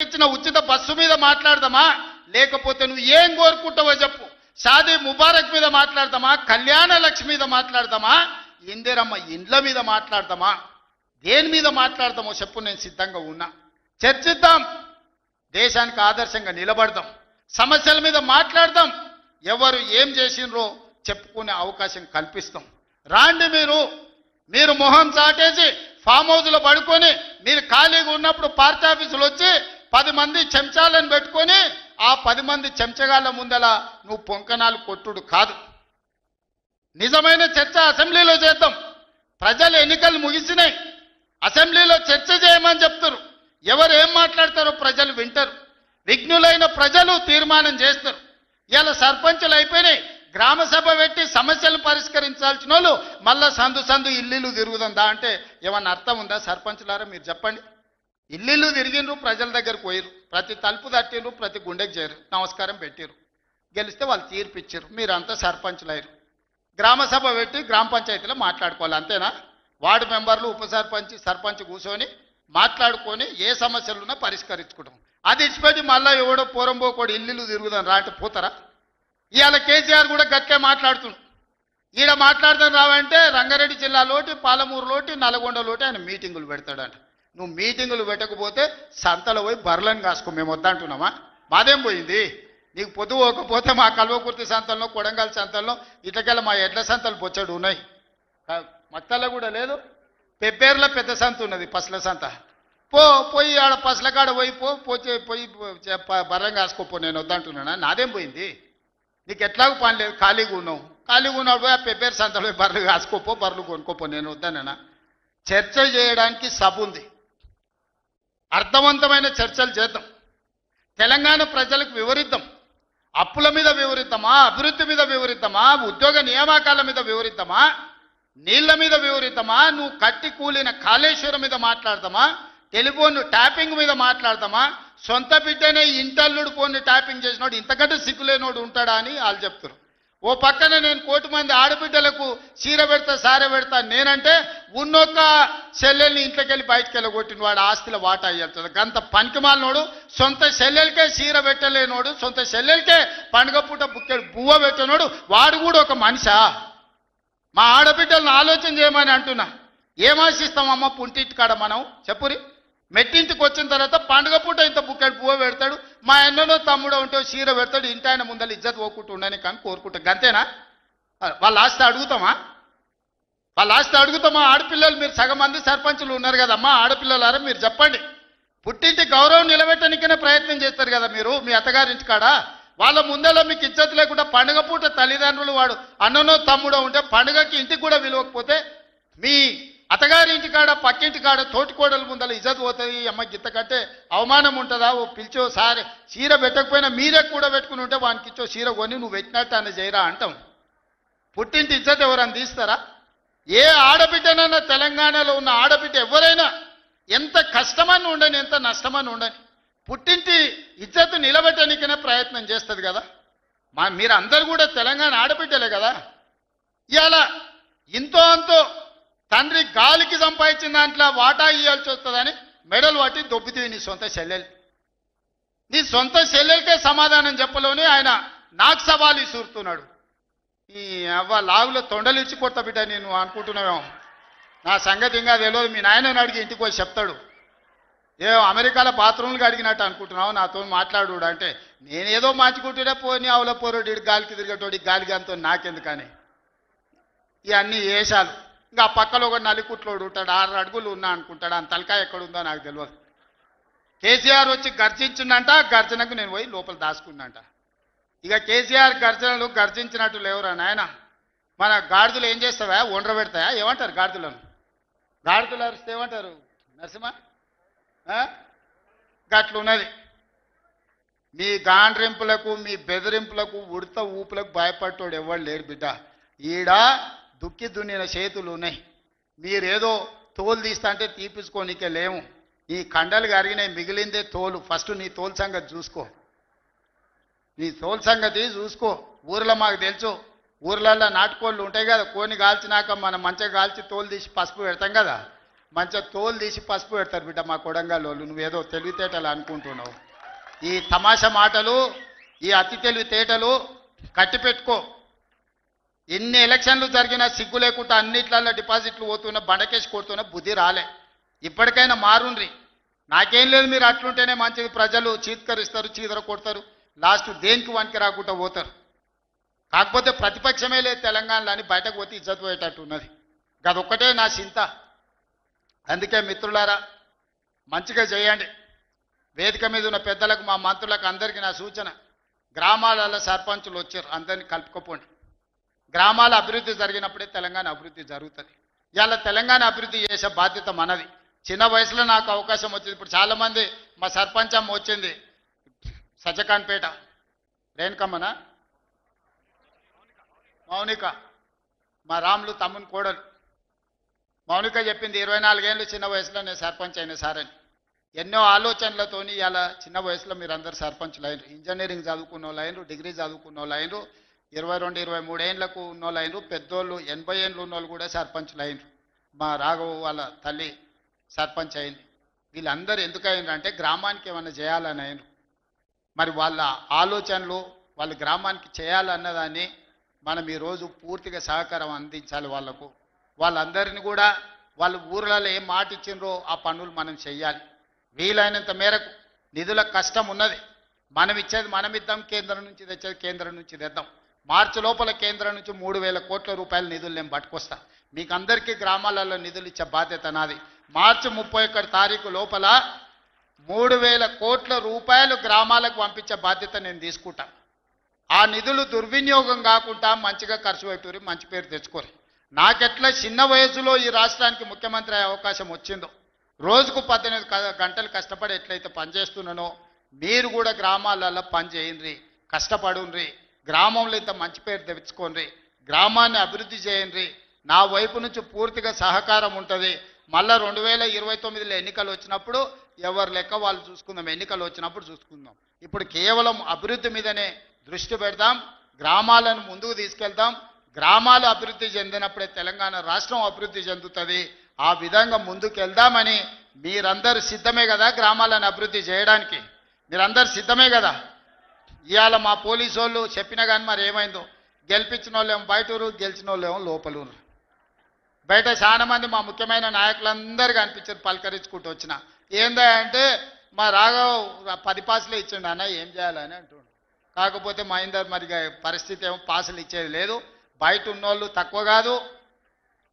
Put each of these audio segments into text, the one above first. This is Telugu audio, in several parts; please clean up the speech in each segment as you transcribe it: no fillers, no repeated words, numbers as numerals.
ఇచ్చిన ఉచిత బస్సు మీద మాట్లాడదామా, లేకపోతే నువ్వు ఏం కోరుకుంటావో చెప్పు. షాదీ ముబారక్ మీద మాట్లాడదామా, కళ్యాణ లక్ష్మి మీద మాట్లాడదామా, ఇందిరమ్మ ఇండ్ల మీద మాట్లాడదామా, దేని మీద మాట్లాడదామో చెప్పు, నేను సిద్ధంగా ఉన్నా. చర్చిద్దాం, దేశానికి ఆదర్శంగా నిలబడదాం, సమస్యల మీద మాట్లాడదాం, ఎవరు ఏం చేసినరో చెప్పుకునే అవకాశం కల్పిస్తాం. రాండి, మీరు మొహం చాటేసి ఫామ్ హౌస్లో పడుకొని మీరు ఖాళీగా ఉన్నప్పుడు పార్టీ ఆఫీసులు వచ్చి 10 మంది చెంచాలను పెట్టుకొని ఆ 10 మంది చెంచగాళ్ళ ముందల నువ్వు పొంకనాలు కొట్టుడు కాదు. నిజమైన చర్చ అసెంబ్లీలో చేద్దాం. ప్రజలు ఎన్నికలు ముగిసినాయి, అసెంబ్లీలో చర్చ చేయమని చెప్తారు. ఎవరు ఏం మాట్లాడతారో ప్రజలు వింటారు. విఘ్నులైన ప్రజలు తీర్మానం చేస్తారు. ఇలా సర్పంచులు అయిపోయినాయి, గ్రామ సభ పెట్టి సమస్యలు పరిష్కరించాల్సిన వాళ్ళు మళ్ళా సందు ఇల్లు తిరుగుతుందా అంటే ఏమన్నా అర్థం ఉందా? సర్పంచులారా మీరు చెప్పండి. ఇల్లు తిరిగినరు, ప్రజల దగ్గరకు పోయిరు, ప్రతి తలుపు తట్టినరు, ప్రతి గుండెకి చేరు, నమస్కారం పెట్టిరు, గెలిస్తే వాళ్ళు తీర్పిచ్చారు, మీరంతా సర్పంచులు అయ్యారు. గ్రామ సభ పెట్టి గ్రామ పంచాయతీలో మాట్లాడుకోవాలి, అంతేనా? వార్డు మెంబర్లు, ఉప సర్పంచ్, సర్పంచ్ కూర్చొని మాట్లాడుకొని ఏ సమస్యలున్నా పరిష్కరించుకుంటాం. అది ఇచ్చిపెట్టి మళ్ళీ ఎవడో పోరంబోకోడు ఇల్లు తిరుగుదాం రా అంటే పోతారా? ఇవాళ కేసీఆర్ కూడా గట్టే మాట్లాడుతున్నాడు. ఈడ మాట్లాడదాం రావంటే రంగారెడ్డి జిల్లాలోటి, పాలమూరులోటి, నల్గొండలోటి ఆయన మీటింగులు పెడతాడంట. నువ్వు మీటింగులు పెట్టకపోతే సంతలో పోయి బర్రెలను కాసుకో, మేము వద్దంటున్నామా? మాదేం పోయింది? నీకు పొద్దు పోకపోతే మా కల్వకుర్తి సంతల్లో, కొడంగల్ సంతల్లో, ఇట్లకెళ్ళ మా ఎడ్ల సంతలు బొచ్చడు ఉన్నాయి. మత్తల్లో కూడా లేదు. పెబ్బేర్లో పెద్ద సంత ఉన్నది, పసల సంత. పోయి ఆడ పసల కాడ పోయి బర్రెం కాసుకోపో, నేను వద్దంటున్నానా? నాదేం పోయింది? నీకు ఎట్లాగూ పని లేదు, ఖాళీగా ఉన్నావు పోయి ఆ పెబ్బేరు సంతలో బర్రెలు కాసుకోపో, బర్రెలు కొనుక్కోపో, నేను వద్దానేనా? చర్చ చేయడానికి సభ ఉంది, అర్థవంతమైన చర్చలు చేద్దాం, తెలంగాణ ప్రజలకు వివరిద్దాం. అప్పుల మీద వివరిద్దామా, అభివృద్ధి మీద వివరిద్దామా, ఉద్యోగ నియామకాల మీద వివరిద్దామా, నీళ్ల మీద వివరిద్దామా, నువ్వు కట్టి కూలిన కాళేశ్వరం మీద మాట్లాడదామా, టెలిఫోన్ ట్యాపింగ్ మీద మాట్లాడదామా, సొంత బిడ్డనే ఇంటల్లుడు ఫోన్ని ట్యాపింగ్ చేసినోడు ఇంతకంటే సిగ్గులేనోడు ఉంటాడా అని వాళ్ళు చెప్తారు. ఓ పక్కన నేను 1 కోటి మంది ఆడబిడ్డలకు చీర పెడతా, సారె పెడతా నేనంటే ఉన్నొక్క చెల్లెల్ని ఇంట్లోకెళ్ళి బయటకు వెళ్ళగొట్టిన వాడు ఆస్తిలో వాటా అయ్యేస్తుంది. గంత పనికిమాలినోడు, సొంత చెల్లెలకే చీర పెట్టలేనోడు, సొంత చెల్లెలకే పండుగ పూట బుక్కెడు బువ్వ పెట్టినోడు, వాడు కూడా ఒక మనిషా? మా ఆడబిడ్డలను ఆలోచన చేయమని అంటున్నా. ఏం ఆశిస్తామమ్మ పుంటింటి కాడ మనం? చెప్పురి. మెట్టింటికి వచ్చిన తర్వాత పండుగ పూట ఇంత బుక్కెడు పువ్వు పెడతాడు, మా అన్ననో తమ్ముడో ఉంటే చీర పెడతాడు, ఇంటి ఆయన ముందర ఇజ్జత్ పోకుంటూ ఉండని కానీ కోరుకుంటా. గంతేనా? వాళ్ళ ఆస్తి అడుగుతామా? ఆడపిల్లలు మీరు సగం మంది సర్పంచులు ఉన్నారు కదమ్మా, ఆడపిల్లలారా మీరు చెప్పండి. పుట్టింటి గౌరవం నిలబెట్టడానికనే ప్రయత్నం చేస్తారు కదా మీరు మీ అత్తగారింటి కాడ. వాళ్ళ ముందర మీకు ఇజ్జత్ లేకుండా పండుగ పూట తల్లిదండ్రులు వాడు అన్ననో తమ్ముడో ఉంటే పండుగకి ఇంటికి కూడా విలువకపోతే మీ అత్తగారింటి కాడ, పక్కింటి కాడ, తోటికోడల ముందర ఇజ్జత్ పోతుంది. అమ్మ గిత్త కంటే అవమానం ఉంటుందా? ఓ పిలిచో సారి చీర పెట్టకపోయినా మీరే కూడా పెట్టుకుని ఉంటే వానికి ఇచ్చో చీర కొని నువ్వు పెట్టినట్టు అని చేయరా అంటాం. పుట్టింటి ఇజ్జత్ ఎవరని తీస్తారా? ఏ ఆడబిడ్డనన్నా తెలంగాణలో ఉన్న ఆడబిడ్డ ఎవరైనా ఎంత కష్టమని ఉండని, ఎంత నష్టమని ఉండని, పుట్టింటి ఇజ్జత్ నిలబెట్టడానికనే ప్రయత్నం చేస్తుంది కదా. మీరందరూ కూడా తెలంగాణ ఆడబిడ్డలే కదా. ఇవాళ ఇంతో అంతో తండ్రి గాలికి సంపాదించిన దాంట్లో వాటా ఇవ్వాల్సి వస్తుందని మెడలు పట్టి దొబ్బితీవి నీ సొంత చెల్లెలు. నీ సొంత చెల్లెలకే సమాధానం చెప్పలోనే ఆయన నాకు సవాలు ఇసురుతున్నాడు. ఈ అవ్వ లాగులో తొండలు ఇచ్చి కొత్త బిడ్డ నేను అనుకుంటున్నావేమో. నా సంగతి ఇంకా తెలియదు. మీ నాయనని అడిగి ఇంటికి వచ్చి చెప్తాడు. అమెరికాలో బాత్రూమ్లు అడిగినట్టు అనుకుంటున్నావు, నాతో మాట్లాడు అంటే నేనేదో మార్చుకుంటున్నా, పోని ఆవుల పోరోడు గాలికి తిరిగేటోడి గాలికి అంతో నాకెందుకని ఇవన్నీ వేషాలు. ఇంకా ఆ పక్కలో ఒక నలికుట్లోడు ఉంటాడు, 6 అడుగులు ఉన్నా అనుకుంటాడు, ఆ తలకాయ ఎక్కడుందో నాకు తెలియదు. కేసీఆర్ వచ్చి గర్జించిందంట, గర్జనకు నేను పోయి లోపల దాచుకున్నంట. ఇక కేసీఆర్ గర్జనలు గర్జించినట్టు లేవురా నాయన. మన గాడిదలు ఏం చేస్తావా? ఒండ్ర పెడతాయా? ఏమంటారు గాడిదలను? గాడిదలు అరిస్తే ఏమంటారు నరసింహ? గట్లున్నది. మీ గాండ్రింపులకు, మీ బెదిరింపులకు, ఉడత ఊపులకు భయపడ్డోడు ఎవరు లేడు బిడ్డ. ఈడ దుక్కి దున్నిన చేతులు ఉన్నాయి. మీరేదో తోలు తీస్తా అంటే తీపించుకోనికే లేము. ఈ కండలు కరిగినాయి, మిగిలిందే తోలు. ఫస్ట్ నీ తోలు సంగతి చూసుకో, నీ తోలు సంగతి చూసుకో. ఊర్లో మాకు తెలుసు, ఊర్లల్లో నాటుకోళ్ళు ఉంటాయి కదా, కోని కాల్చినాక మనం మంచిగా కాల్చి తోలు తీసి పసుపు పెడతాం కదా, మంచిగా తోలు తీసి పసుపు పెడతారు బిడ్డ మా కొడంగల్లోళ్ళు. నువ్వేదో తెలివితేటలు అనుకుంటున్నావు. ఈ తమాషా మాటలు, ఈ అతి తెలివితేటలు కట్టిపెట్టుకో. ఎన్ని ఎలక్షన్లు జరిగినా సిగ్గు లేకుండా అన్నిట్లలో డిపాజిట్లు పోతున్నా, బండకేసి కొడుతున్నా, బుద్ధి రాలే. ఇప్పటికైనా మారుండ్రి. నాకేం లేదు, మీరు అట్లుంటేనే మంచిది. ప్రజలు చీత్కరిస్తారు, చీదర కొడతారు, లాస్ట్ దేనికి వనికి రాకుండా పోతారు. కాకపోతే ప్రతిపక్షమే లేదు తెలంగాణలో అని బయటకు పోతే ఇజ్జత్ పోయేటట్టు ఉన్నది. గదొక్కటే నా చింత. అందుకే మిత్రులారా, మంచిగా చేయండి. వేదిక మీద ఉన్న పెద్దలకు, మా మంత్రులకు అందరికీ నా సూచన, గ్రామాలలో సర్పంచులు వచ్చారు, అందరినీ కలుపుకోపోండి. గ్రామాల అభివృద్ధి జరిగినప్పుడే తెలంగాణ అభివృద్ధి జరుగుతుంది. ఇవాళ తెలంగాణ అభివృద్ధి చేసే బాధ్యత మనది. చిన్న వయసులో నాకు అవకాశం వచ్చింది. ఇప్పుడు చాలామంది మా సర్పంచ్ అమ్మ వచ్చింది, సజ్జకాన్పేట, రేణుకమ్మనా మౌనిక, మా రాములు తమ్ముని కోడలు మౌనిక చెప్పింది, 24 ఏళ్ళు చిన్న వయసులో నేను సర్పంచ్ అయిన సార్ అని. ఎన్నో ఆలోచనలతోని ఇలా చిన్న వయసులో మీరు అందరు సర్పంచ్లు అయినరు. ఇంజనీరింగ్ చదువుకున్న వాళ్ళు అయినరు, డిగ్రీ చదువుకున్న వాళ్ళు అయినరు, 22, 23 ఏళ్ళకు ఉన్న వాళ్ళు అయినరు, పెద్దోళ్ళు 80 ఏళ్ళు ఉన్న వాళ్ళు కూడా సర్పంచ్లు అయినరు. మా రాఘవ వాళ్ళ తల్లి సర్పంచ్ అయింది. వీళ్ళందరూ ఎందుకు అయినరు అంటే గ్రామానికి ఏమైనా చేయాలని అయినరు. మరి వాళ్ళ ఆలోచనలు వాళ్ళు గ్రామానికి చేయాలన్నదాన్ని మనం ఈరోజు పూర్తిగా సహకారం అందించాలి వాళ్ళకు. వాళ్ళందరినీ కూడా వాళ్ళు ఊర్లలో ఏం మాట ఇచ్చిండ్రో ఆ పనులు మనం చెయ్యాలి. వీలైనంత మేరకు నిధుల కష్టం ఉన్నది, మనం ఇచ్చేది మనం ఇద్దాం, కేంద్రం నుంచి తెచ్చేది కేంద్రం నుంచి తెద్దాం. మార్చి లోపల కేంద్రం నుంచి 3,000 కోట్ల రూపాయల నిధులు నేను పట్టుకొస్తా. మీకు అందరికీ గ్రామాలలో నిధులు ఇచ్చే బాధ్యత నాది. మార్చి 31 తారీఖు లోపల 3,000 కోట్ల రూపాయలు గ్రామాలకు పంపించే బాధ్యత నేను తీసుకుంటా. ఆ నిధులు దుర్వినియోగం కాకుండా మంచిగా ఖర్చు పెట్టుకుని మంచి పేరు తెచ్చుకోరు. నాకెట్లా చిన్న వయసులో ఈ రాష్ట్రానికి ముఖ్యమంత్రి అయ్యే అవకాశం వచ్చిందో, రోజుకు 18 గంటలు కష్టపడి ఎట్లయితే పనిచేస్తున్నానో మీరు కూడా గ్రామాలలో పని చేయండి, కష్టపడుండ్రి, గ్రామంలో ఇంత మంచి పేరు తెచ్చుకోండి, గ్రామాన్ని అభివృద్ధి చేయండి. నా వైపు నుంచి పూర్తిగా సహకారం ఉంటుంది. మళ్ళీ 2029లో ఎన్నికలు వచ్చినప్పుడు ఎవరి లెక్క వాళ్ళు చూసుకుందాం, ఎన్నికలు వచ్చినప్పుడు చూసుకుందాం. ఇప్పుడు కేవలం అభివృద్ధి మీదనే దృష్టి పెడదాం, గ్రామాలను ముందుకు తీసుకెళ్దాం. గ్రామాలు అభివృద్ధి చెందినప్పుడే తెలంగాణ రాష్ట్రం అభివృద్ధి చెందుతుంది. ఆ విధంగా ముందుకు వెళ్దామని మీరందరూ సిద్ధమే కదా గ్రామాలను అభివృద్ధి చేయడానికి? మీరందరూ సిద్ధమే కదా? ఇవాళ మా పోలీసు వాళ్ళు చెప్పినా కానీ మరి ఏమైందో, గెలిపించిన వాళ్ళేమో బయటూరు, గెలిచిన వాళ్ళేమో లోపలూరు. బయట చాలా మంది మా ముఖ్యమైన నాయకులందరూ కనిపించారు, పలకరించుకుంటూ వచ్చిన. ఏందా అంటే మా రాఘవ్ 10 పాసులే ఇచ్చిండు అన్న, ఏం చేయాలని అంటుండు. కాకపోతే మహేందర్ మరి పరిస్థితి ఏమో పాసులు ఇచ్చేది లేదు. బయట ఉన్నోళ్ళు తక్కువ కాదు,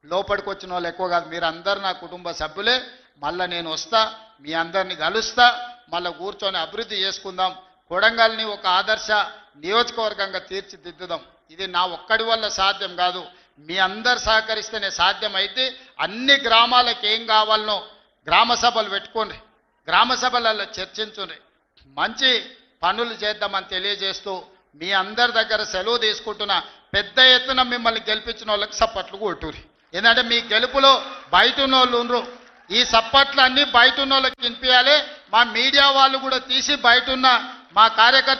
లోపలికి వచ్చిన వాళ్ళు ఎక్కువ కాదు. మీరందరూ నా కుటుంబ సభ్యులే. మళ్ళీ నేను వస్తా, మీ అందరినీ కలుస్తా, మళ్ళీ కూర్చొని అభివృద్ధి చేసుకుందాం. కొడంగల్ని ఒక ఆదర్శ నియోజకవర్గంగా తీర్చిదిద్దుదాం. ఇది నా ఒక్కడి వల్ల సాధ్యం కాదు, మీ అందరు సహకరిస్తేనే సాధ్యమైతే. అన్ని గ్రామాలకు ఏం కావాలనో గ్రామ సభలు పెట్టుకోండి, గ్రామ సభలలో చర్చించుండ్రి, మంచి పనులు చేద్దామని తెలియజేస్తూ మీ అందరి దగ్గర సెలవు తీసుకుంటున్నా. పెద్ద ఎత్తున మిమ్మల్ని గెలిపించిన వాళ్ళకి సప్పట్లు కొట్టుర్రి. ఎందుకంటే మీ గెలుపులో బయట ఉన్న వాళ్ళు ఉండరు. ఈ సప్పట్లు అన్నీ బయట ఉన్న వాళ్ళకి వినిపించాలి. మా మీడియా వాళ్ళు కూడా తీసి బయట ఉన్న మా కార్యకర్త